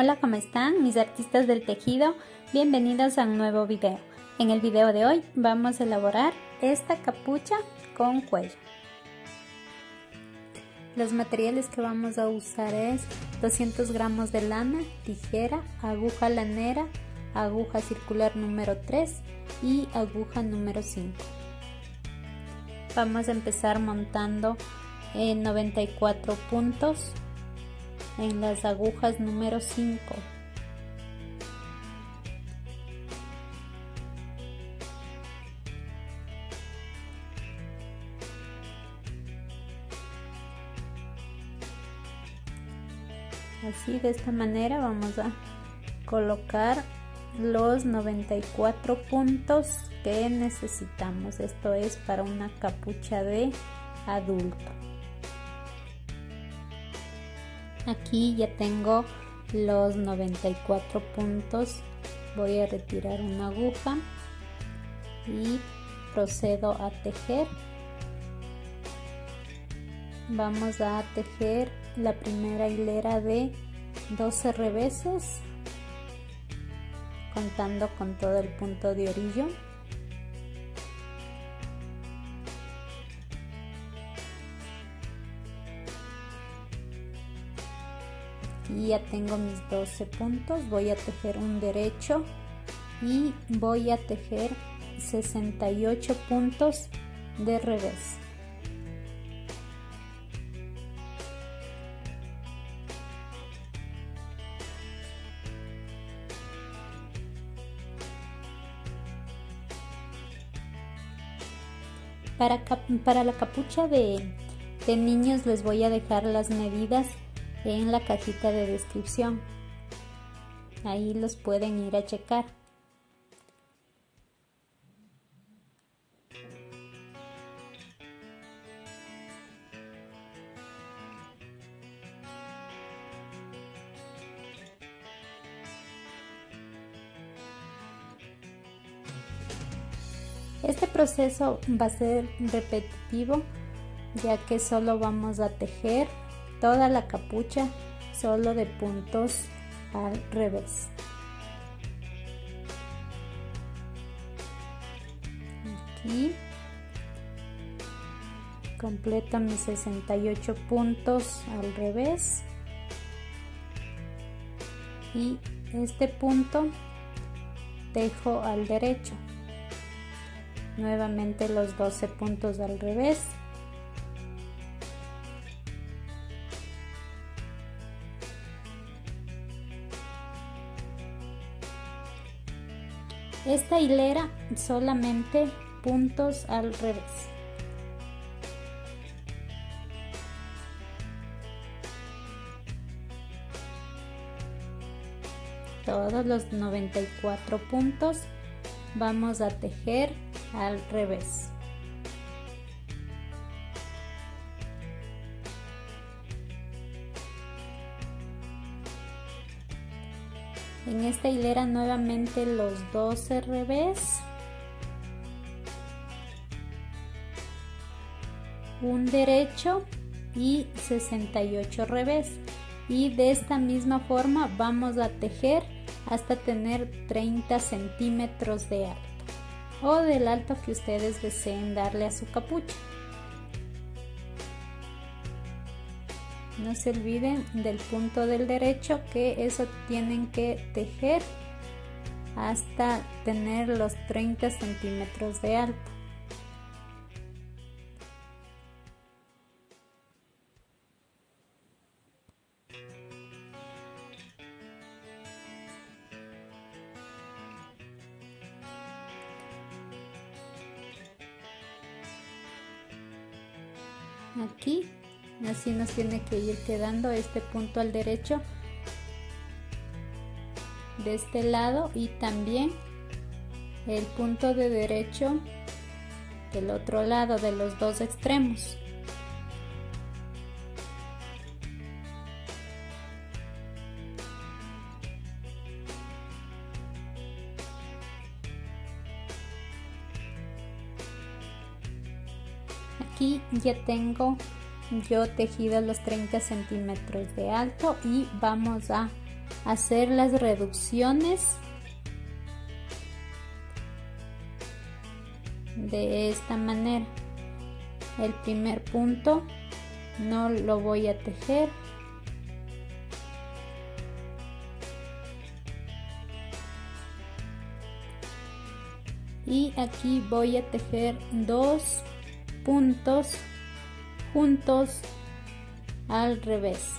Hola, ¿cómo están mis artistas del tejido? Bienvenidos a un nuevo video. En el video de hoy vamos a elaborar esta capucha con cuello. Los materiales que vamos a usar es 200 gramos de lana, tijera, aguja lanera, aguja circular número 3 y aguja número 5. Vamos a empezar montando en 94 puntos en las agujas número 5. Así, de esta manera vamos a colocar los 94 puntos que necesitamos. Esto es para una capucha de adulto. Aquí ya tengo los 94 puntos. Voy a retirar una aguja y procedo a tejer. Vamos a tejer la primera hilera de 12 reveses, contando con todo el punto de orillo. Aquí ya tengo mis 12 puntos. Voy a tejer un derecho y voy a tejer 68 puntos de revés. Para la capucha de niños les voy a dejar las medidas en la cajita de descripción. Ahí los pueden ir a checar. Este proceso va a ser repetitivo, ya que solo vamos a tejer toda la capucha solo de puntos al revés. Aquí completo mis 68 puntos al revés y este punto tejo al derecho. Nuevamente los 12 puntos al revés. Esta hilera solamente puntos al revés. Todos los 94 puntos vamos a tejer al revés. En esta hilera nuevamente los 12 revés, un derecho y 68 revés, y de esta misma forma vamos a tejer hasta tener 30 centímetros de alto o del alto que ustedes deseen darle a su capucha. No se olviden del punto del derecho, que eso tienen que tejer hasta tener los 30 centímetros de alto. Aquí así nos tiene que ir quedando este punto al derecho de este lado y también el punto de derecho del otro lado, de los dos extremos. Aquí ya tengo yo tejido los 30 centímetros de alto y vamos a hacer las reducciones de esta manera. El primer punto no lo voy a tejer, y aquí voy a tejer 2 puntos juntos al revés.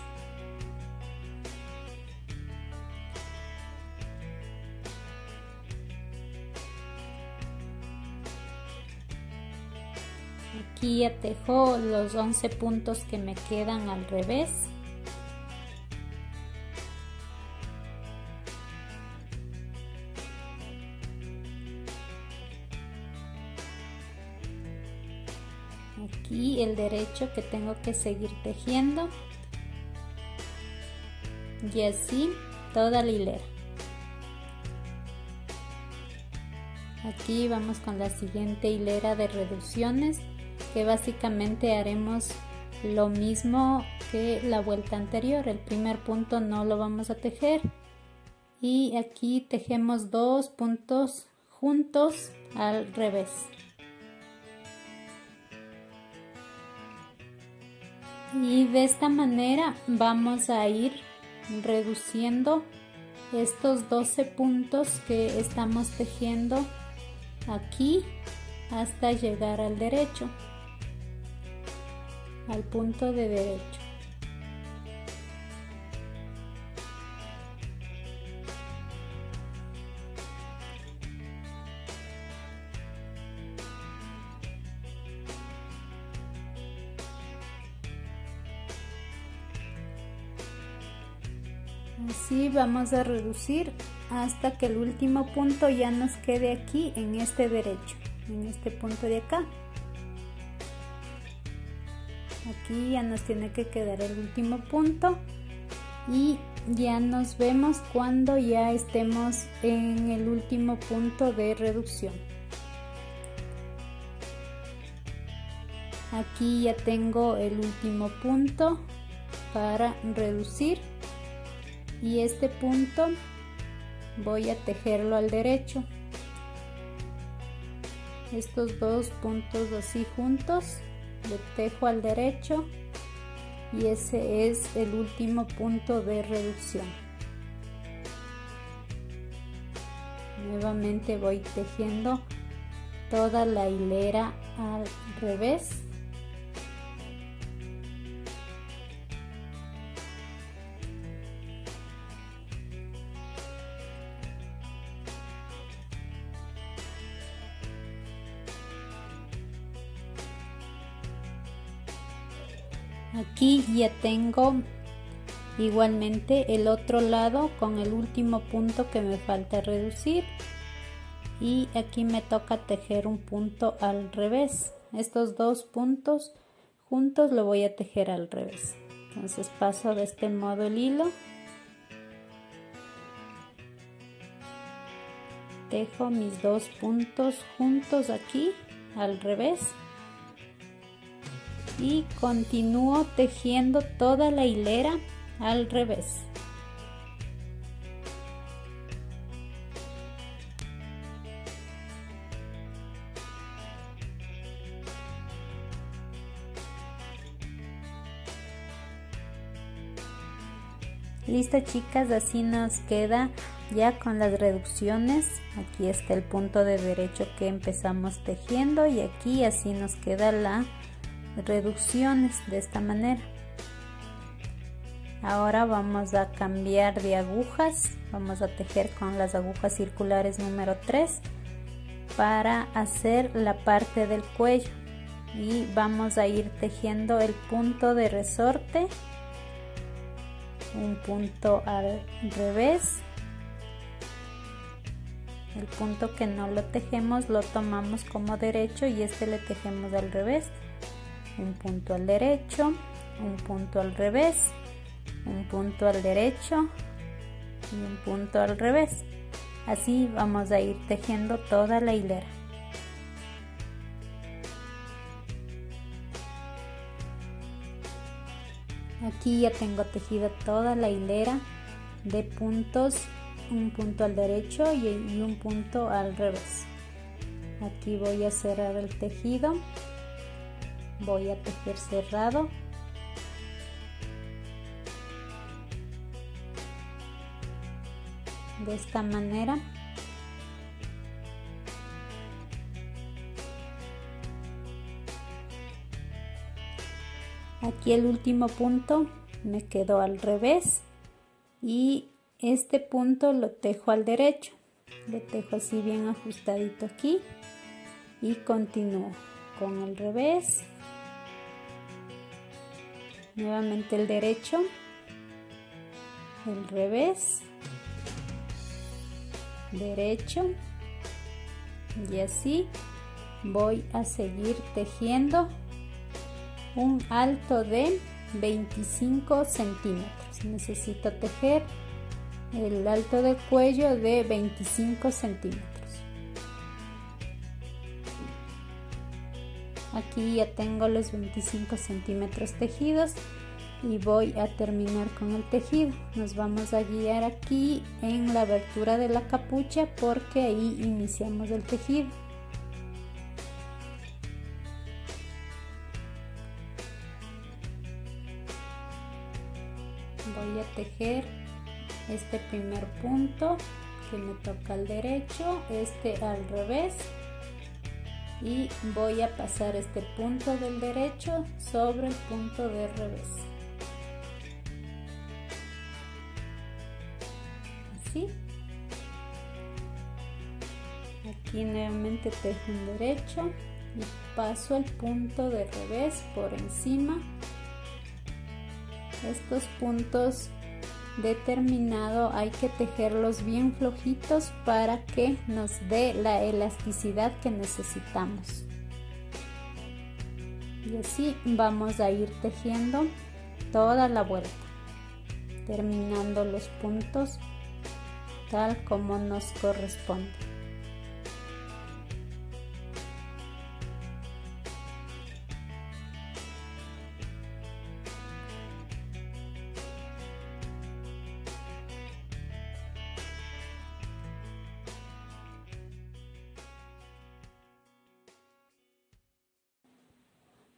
Aquí ya tejo los 11 puntos que me quedan al revés. Aquí el derecho que tengo que seguir tejiendo, y así toda la hilera. Aquí vamos con la siguiente hilera de reducciones, que básicamente haremos lo mismo que la vuelta anterior. El primer punto no lo vamos a tejer, y aquí tejemos 2 puntos juntos al revés. Y de esta manera vamos a ir reduciendo estos 12 puntos que estamos tejiendo aquí hasta llegar al derecho, al punto de derecho. Así vamos a reducir hasta que el último punto ya nos quede aquí en este derecho, en este punto de acá. Aquí ya nos tiene que quedar el último punto, y ya nos vemos cuando ya estemos en el último punto de reducción. Aquí ya tengo el último punto para reducir, y este punto voy a tejerlo al derecho. Estos 2 puntos así juntos lo tejo al derecho, y ese es el último punto de reducción. Nuevamente voy tejiendo toda la hilera al revés. Aquí ya tengo igualmente el otro lado con el último punto que me falta reducir, y aquí me toca tejer un punto al revés. Estos 2 puntos juntos lo voy a tejer al revés. Entonces paso de este modo el hilo, tejo mis 2 puntos juntos aquí al revés, y continúo tejiendo toda la hilera al revés. Listo, chicas, así nos queda ya con las reducciones. Aquí está el punto de derecho que empezamos tejiendo, y aquí así nos queda la reducciones de esta manera. Ahora vamos a cambiar de agujas, vamos a tejer con las agujas circulares número 3 para hacer la parte del cuello, y vamos a ir tejiendo el punto de resorte, un punto al revés. El punto que no lo tejemos lo tomamos como derecho, y este le tejemos al revés. Un punto al derecho, un punto al revés, un punto al derecho y un punto al revés. Así vamos a ir tejiendo toda la hilera. Aquí ya tengo tejida toda la hilera de puntos, un punto al derecho y un punto al revés. Aquí voy a cerrar el tejido, voy a tejer cerrado. De esta manera. Aquí el último punto me quedó al revés y este punto lo tejo al derecho. Le tejo así bien ajustadito aquí y continúo con el revés. Nuevamente el derecho, el revés, derecho y así voy a seguir tejiendo un alto de 25 centímetros. Necesito tejer el alto del cuello de 25 centímetros. Aquí ya tengo los 25 centímetros tejidos y voy a terminar con el tejido. Nos vamos a guiar aquí en la abertura de la capucha porque ahí iniciamos el tejido. Voy a tejer este primer punto que me toca al derecho, este al revés y voy a pasar este punto del derecho sobre el punto del revés. Así. Aquí nuevamente tejo un derecho y paso el punto de revés por encima. Estos puntos de terminado hay que tejerlos bien flojitos para que nos dé la elasticidad que necesitamos. Y así vamos a ir tejiendo toda la vuelta, terminando los puntos tal como nos corresponde.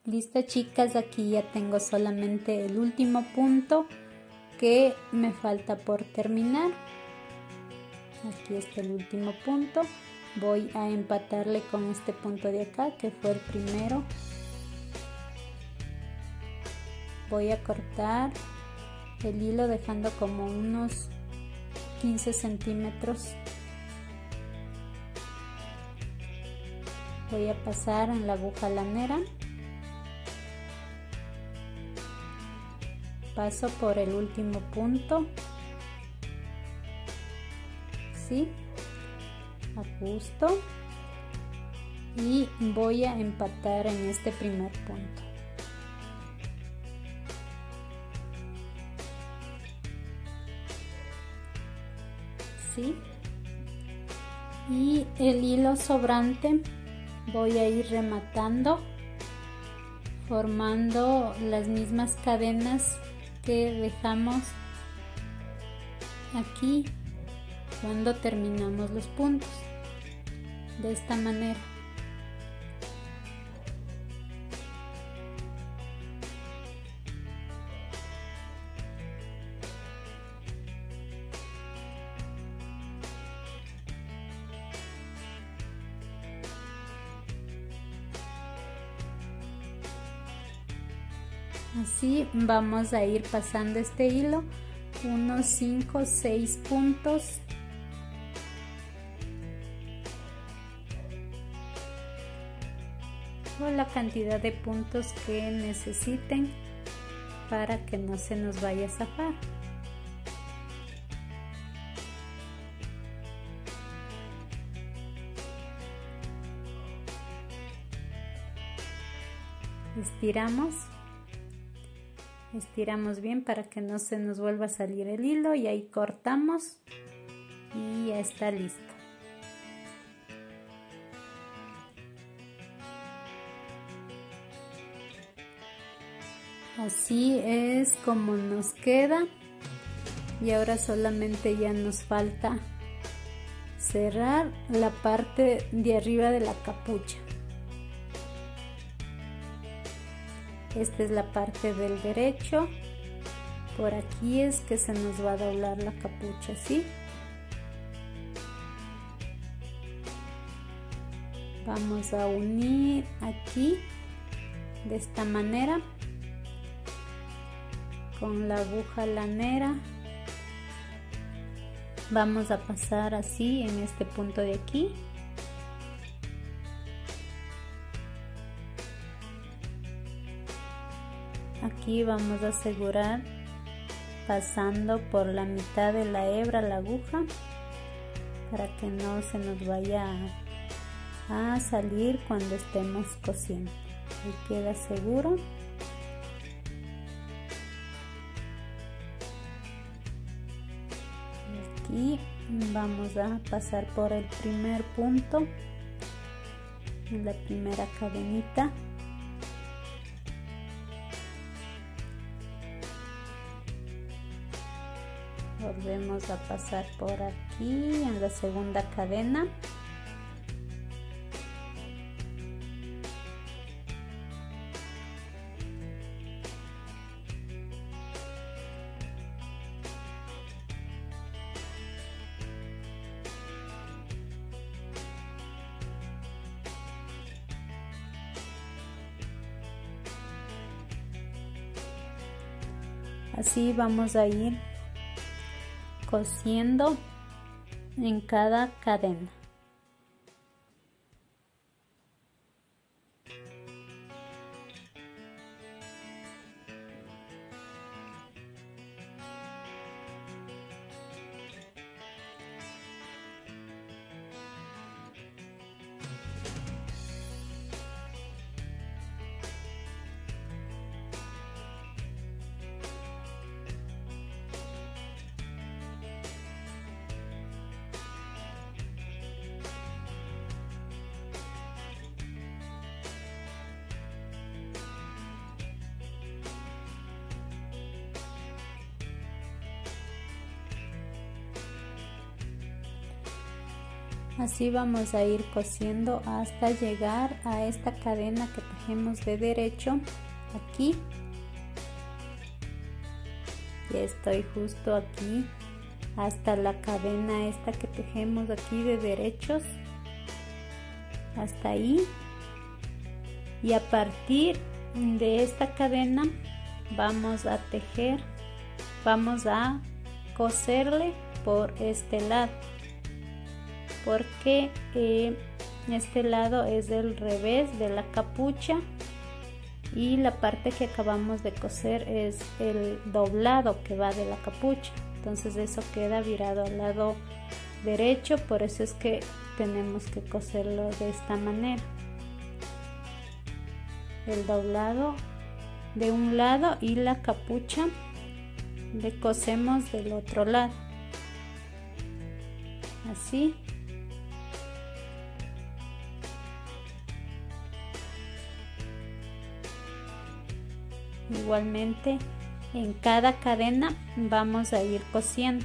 Listo, chicas, aquí ya tengo solamente el último punto que me falta por terminar. Aquí está el último punto. Voy a empatarle con este punto de acá que fue el primero. Voy a cortar el hilo dejando como unos 15 centímetros. Voy a pasar en la aguja lanera. Paso por el último punto, ¿sí? Ajusto y voy a empatar en este primer punto. ¿Sí? Y el hilo sobrante voy a ir rematando, formando las mismas cadenas que dejamos aquí cuando terminamos los puntos, de esta manera. Así vamos a ir pasando este hilo unos 5 o 6 puntos o la cantidad de puntos que necesiten para que no se nos vaya a zafar. Estiramos bien para que no se nos vuelva a salir el hilo y ahí cortamos y ya está listo. Así es como nos queda Y ahora solamente ya nos falta cerrar la parte de arriba de la capucha. Esta es la parte del derecho. Por aquí es que se nos va a doblar la capucha, ¿sí? Vamos a unir aquí de esta manera con la aguja lanera. Vamos a pasar así en este punto de aquí. Aquí vamos a asegurar pasando por la mitad de la hebra la aguja para que no se nos vaya a salir cuando estemos cosiendo. Ahí queda seguro. Aquí vamos a pasar por el primer punto, en la primera cadenita. Volvemos a pasar por aquí en la segunda cadena. Así vamos a ir cosiendo en cada cadena. Así vamos a ir cosiendo hasta llegar a esta cadena que tejemos de derecho aquí. Ya estoy justo aquí hasta la cadena esta que tejemos aquí de derechos, hasta ahí. Y a partir de esta cadena vamos a tejer, vamos a coserle por este lado, porque este lado es el revés de la capucha y la parte que acabamos de coser es el doblado que va de la capucha. Entonces eso queda virado al lado derecho, por eso es que tenemos que coserlo de esta manera. El doblado de un lado y la capucha le cosemos del otro lado. Así. Igualmente en cada cadena vamos a ir cosiendo.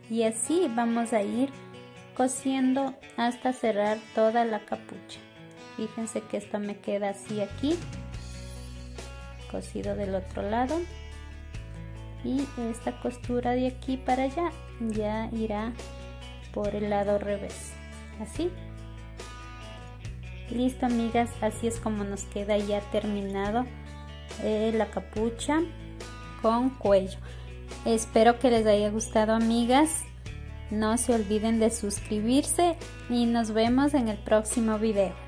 Y así vamos a ir cosiendo hasta cerrar toda la capucha. Fíjense que esto me queda así aquí, cosido del otro lado, y esta costura de aquí para allá ya irá por el lado revés, así. Listo, amigas, así es como nos queda ya terminado la capucha con cuello. Espero que les haya gustado, amigas. No se olviden de suscribirse y nos vemos en el próximo video.